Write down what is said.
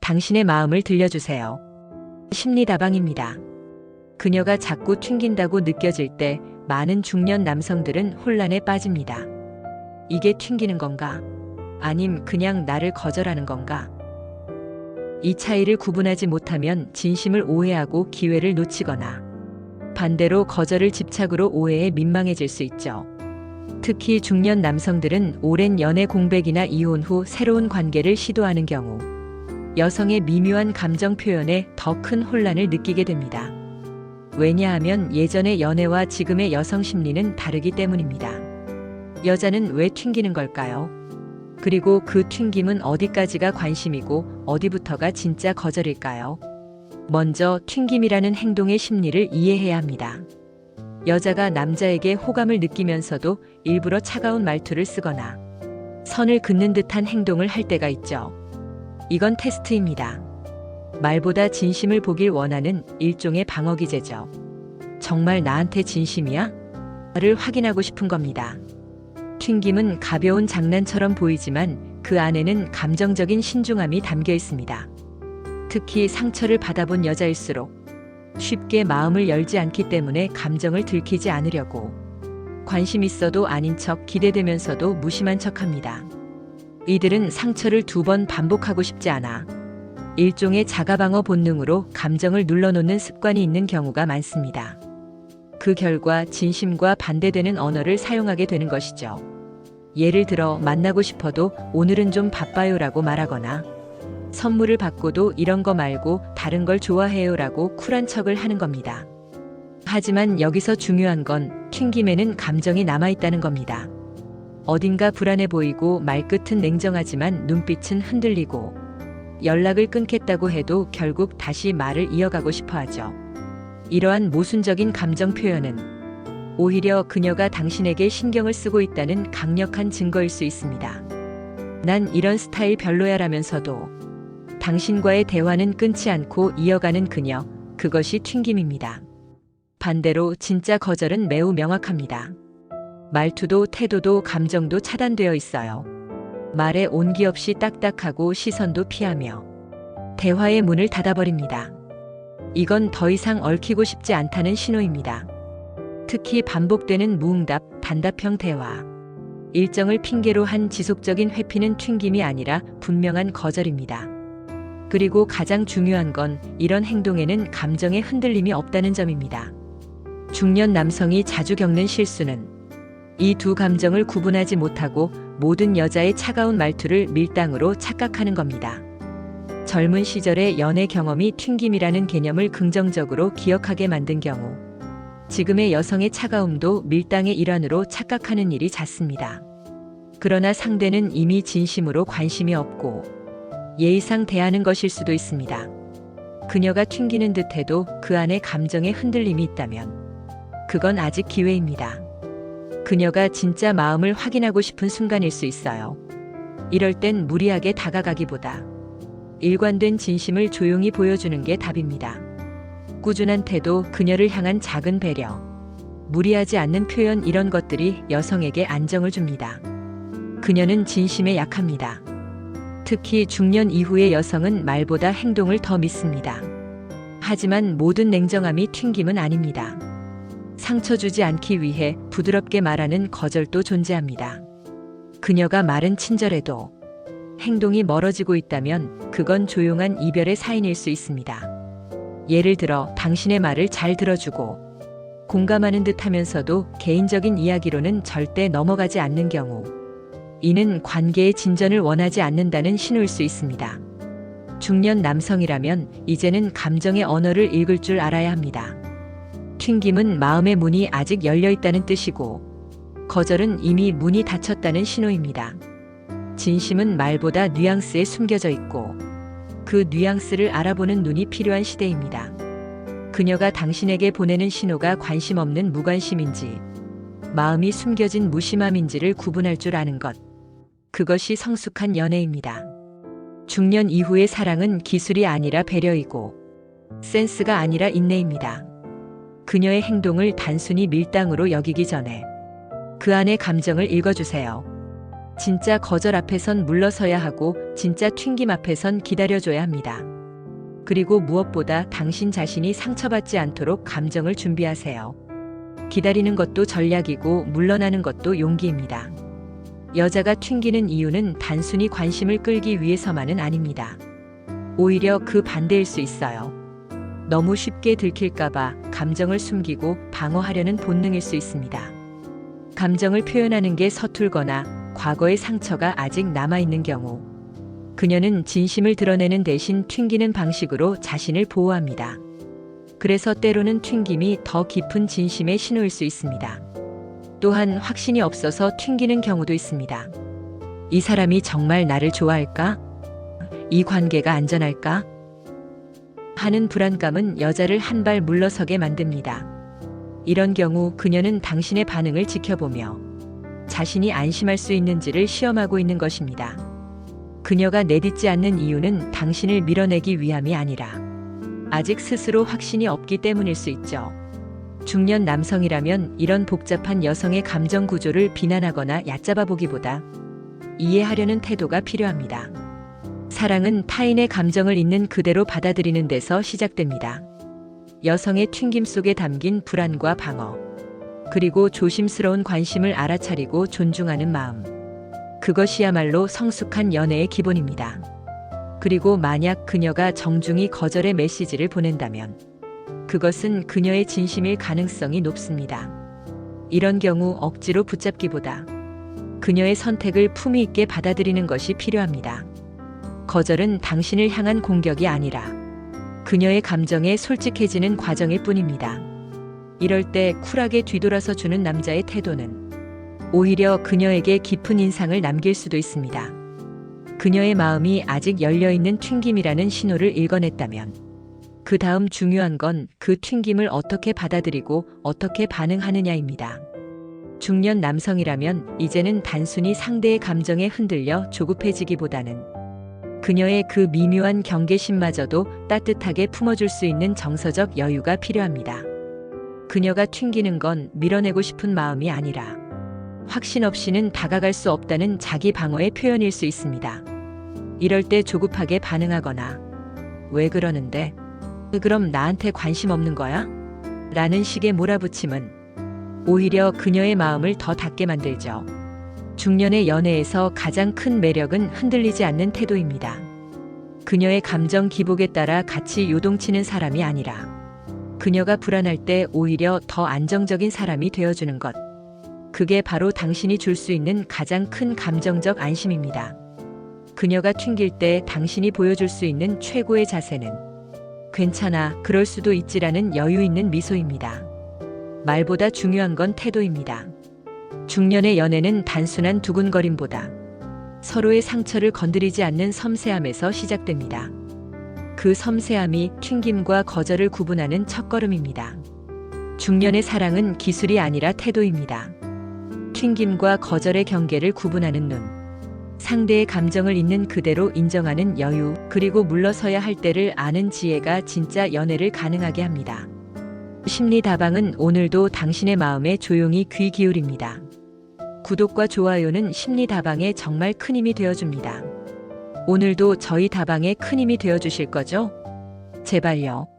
당신의 마음을 들려주세요. 심리다방입니다. 그녀가 자꾸 튕긴다고 느껴질 때 많은 중년 남성들은 혼란에 빠집니다. 이게 튕기는 건가? 아님 그냥 나를 거절하는 건가? 이 차이를 구분하지 못하면 진심을 오해하고 기회를 놓치거나 반대로 거절을 집착으로 오해해 민망해질 수 있죠. 특히 중년 남성들은 오랜 연애 공백이나 이혼 후 새로운 관계를 시도하는 경우 여성의 미묘한 감정 표현에 더 큰 혼란을 느끼게 됩니다. 왜냐하면 예전의 연애와 지금의 여성 심리는 다르기 때문입니다. 여자는 왜 튕기는 걸까요? 그리고 그 튕김은 어디까지가 관심이고 어디부터가 진짜 거절일까요? 먼저 튕김이라는 행동의 심리를 이해해야 합니다. 여자가 남자에게 호감을 느끼면서도 일부러 차가운 말투를 쓰거나 선을 긋는 듯한 행동을 할 때가 있죠. 이건 테스트입니다. 말보다 진심을 보길 원하는 일종의 방어 기제죠. 정말 나한테 진심이야? 를 확인하고 싶은 겁니다. 튕김은 가벼운 장난처럼 보이지만 그 안에는 감정적인 신중함이 담겨 있습니다. 특히 상처를 받아본 여자일수록 쉽게 마음을 열지 않기 때문에 감정을 들키지 않으려고 관심 있어도 아닌 척 기대되면서도 무심한 척합니다. 이들은 상처를 2번 반복하고 싶지 않아 일종의 자가방어 본능으로 감정을 눌러놓는 습관이 있는 경우가 많습니다. 그 결과 진심과 반대되는 언어를 사용하게 되는 것이죠. 예를 들어 만나고 싶어도 오늘은 좀 바빠요라고 말하거나 선물을 받고도 이런 거 말고 다른 걸 좋아해요라고 쿨한 척을 하는 겁니다. 하지만 여기서 중요한 건 튕김에는 감정이 남아있다는 겁니다. 어딘가 불안해 보이고 말끝은 냉정하지만 눈빛은 흔들리고 연락을 끊겠다고 해도 결국 다시 말을 이어가고 싶어 하죠. 이러한 모순적인 감정 표현은 오히려 그녀가 당신에게 신경을 쓰고 있다는 강력한 증거일 수 있습니다. 난 이런 스타일 별로야라면서도 당신과의 대화는 끊지 않고 이어가는 그녀, 그것이 튕김입니다. 반대로 진짜 거절은 매우 명확합니다. 말투도 태도도 감정도 차단되어 있어요. 말에 온기 없이 딱딱하고 시선도 피하며 대화의 문을 닫아버립니다. 이건 더 이상 얽히고 싶지 않다는 신호입니다. 특히 반복되는 무응답, 단답형 대화, 일정을 핑계로 한 지속적인 회피는 튕김이 아니라 분명한 거절입니다. 그리고 가장 중요한 건 이런 행동에는 감정의 흔들림이 없다는 점입니다. 중년 남성이 자주 겪는 실수는 이 두 감정을 구분하지 못하고 모든 여자의 차가운 말투를 밀당으로 착각하는 겁니다. 젊은 시절의 연애 경험이 튕김이라는 개념을 긍정적으로 기억하게 만든 경우 지금의 여성의 차가움도 밀당의 일환으로 착각하는 일이 잦습니다. 그러나 상대는 이미 진심으로 관심이 없고 예의상 대하는 것일 수도 있습니다. 그녀가 튕기는 듯해도 그 안에 감정의 흔들림이 있다면 그건 아직 기회입니다. 그녀가 진짜 마음을 확인하고 싶은 순간일 수 있어요. 이럴 땐 무리하게 다가가기보다 일관된 진심을 조용히 보여주는 게 답입니다. 꾸준한 태도, 그녀를 향한 작은 배려, 무리하지 않는 표현 이런 것들이 여성에게 안정을 줍니다. 그녀는 진심에 약합니다. 특히 중년 이후의 여성은 말보다 행동을 더 믿습니다. 하지만 모든 냉정함이 튕김은 아닙니다. 상처 주지 않기 위해 부드럽게 말하는 거절도 존재합니다. 그녀가 말은 친절해도 행동이 멀어지고 있다면 그건 조용한 이별의 사인일 수 있습니다. 예를 들어 당신의 말을 잘 들어주고 공감하는 듯 하면서도 개인적인 이야기로는 절대 넘어가지 않는 경우 이는 관계의 진전을 원하지 않는다는 신호일 수 있습니다. 중년 남성이라면 이제는 감정의 언어를 읽을 줄 알아야 합니다. 튕김은 마음의 문이 아직 열려 있다는 뜻이고 거절은 이미 문이 닫혔다는 신호입니다. 진심은 말보다 뉘앙스에 숨겨져 있고 그 뉘앙스를 알아보는 눈이 필요한 시대입니다. 그녀가 당신에게 보내는 신호가 관심 없는 무관심인지 마음이 숨겨진 무심함인지를 구분할 줄 아는 것. 그것이 성숙한 연애입니다. 중년 이후의 사랑은 기술이 아니라 배려이고 센스가 아니라 인내입니다. 그녀의 행동을 단순히 밀당으로 여기기 전에 그 안의 감정을 읽어주세요. 진짜 거절 앞에선 물러서야 하고 진짜 튕김 앞에선 기다려줘야 합니다. 그리고 무엇보다 당신 자신이 상처받지 않도록 감정을 준비하세요. 기다리는 것도 전략이고 물러나는 것도 용기입니다. 여자가 튕기는 이유는 단순히 관심을 끌기 위해서만은 아닙니다. 오히려 그 반대일 수 있어요. 너무 쉽게 들킬까봐 감정을 숨기고 방어하려는 본능일 수 있습니다. 감정을 표현하는 게 서툴거나 과거의 상처가 아직 남아있는 경우, 그녀는 진심을 드러내는 대신 튕기는 방식으로 자신을 보호합니다. 그래서 때로는 튕김이 더 깊은 진심의 신호일 수 있습니다. 또한 확신이 없어서 튕기는 경우도 있습니다. 이 사람이 정말 나를 좋아할까? 이 관계가 안전할까? 하는 불안감은 여자를 한 발 물러서게 만듭니다. 이런 경우 그녀는 당신의 반응을 지켜보며 자신이 안심할 수 있는지를 시험하고 있는 것입니다. 그녀가 내딛지 않는 이유는 당신을 밀어내기 위함이 아니라 아직 스스로 확신이 없기 때문일 수 있죠. 중년 남성이라면 이런 복잡한 여성의 감정 구조를 비난하거나 얕잡아 보기보다 이해하려는 태도가 필요합니다. 사랑은 타인의 감정을 있는 그대로 받아들이는 데서 시작됩니다. 여성의 튕김 속에 담긴 불안과 방어, 그리고 조심스러운 관심을 알아차리고 존중하는 마음. 그것이야말로 성숙한 연애의 기본입니다. 그리고 만약 그녀가 정중히 거절의 메시지를 보낸다면 그것은 그녀의 진심일 가능성이 높습니다. 이런 경우 억지로 붙잡기보다 그녀의 선택을 품위 있게 받아들이는 것이 필요합니다. 거절은 당신을 향한 공격이 아니라 그녀의 감정에 솔직해지는 과정일 뿐입니다. 이럴 때 쿨하게 뒤돌아서 주는 남자의 태도는 오히려 그녀에게 깊은 인상을 남길 수도 있습니다. 그녀의 마음이 아직 열려있는 튕김이라는 신호를 읽어냈다면 그 다음 중요한 건 그 튕김을 어떻게 받아들이고 어떻게 반응하느냐입니다. 중년 남성이라면 이제는 단순히 상대의 감정에 흔들려 조급해지기보다는 그녀의 그 미묘한 경계심마저도 따뜻하게 품어줄 수 있는 정서적 여유가 필요합니다. 그녀가 튕기는 건 밀어내고 싶은 마음이 아니라 확신 없이는 다가갈 수 없다는 자기 방어의 표현일 수 있습니다. 이럴 때 조급하게 반응하거나 왜 그러는데? 그럼 나한테 관심 없는 거야? 라는 식의 몰아붙임은 오히려 그녀의 마음을 더 닫게 만들죠. 중년의 연애에서 가장 큰 매력은 흔들리지 않는 태도입니다. 그녀의 감정 기복에 따라 같이 요동치는 사람이 아니라 그녀가 불안할 때 오히려 더 안정적인 사람이 되어주는 것. 그게 바로 당신이 줄 수 있는 가장 큰 감정적 안심입니다. 그녀가 튕길 때 당신이 보여줄 수 있는 최고의 자세는 괜찮아, 그럴 수도 있지라는 여유 있는 미소입니다. 말보다 중요한 건 태도입니다. 중년의 연애는 단순한 두근거림보다 서로의 상처를 건드리지 않는 섬세함에서 시작됩니다. 그 섬세함이 튕김과 거절을 구분하는 첫걸음입니다. 중년의 사랑은 기술이 아니라 태도입니다. 튕김과 거절의 경계를 구분하는 눈, 상대의 감정을 있는 그대로 인정하는 여유, 그리고 물러서야 할 때를 아는 지혜가 진짜 연애를 가능하게 합니다. 심리다방은 오늘도 당신의 마음에 조용히 귀 기울입니다. 구독과 좋아요는 심리다방에 정말 큰 힘이 되어줍니다. 오늘도 저희 다방에 큰 힘이 되어주실 거죠? 제발요.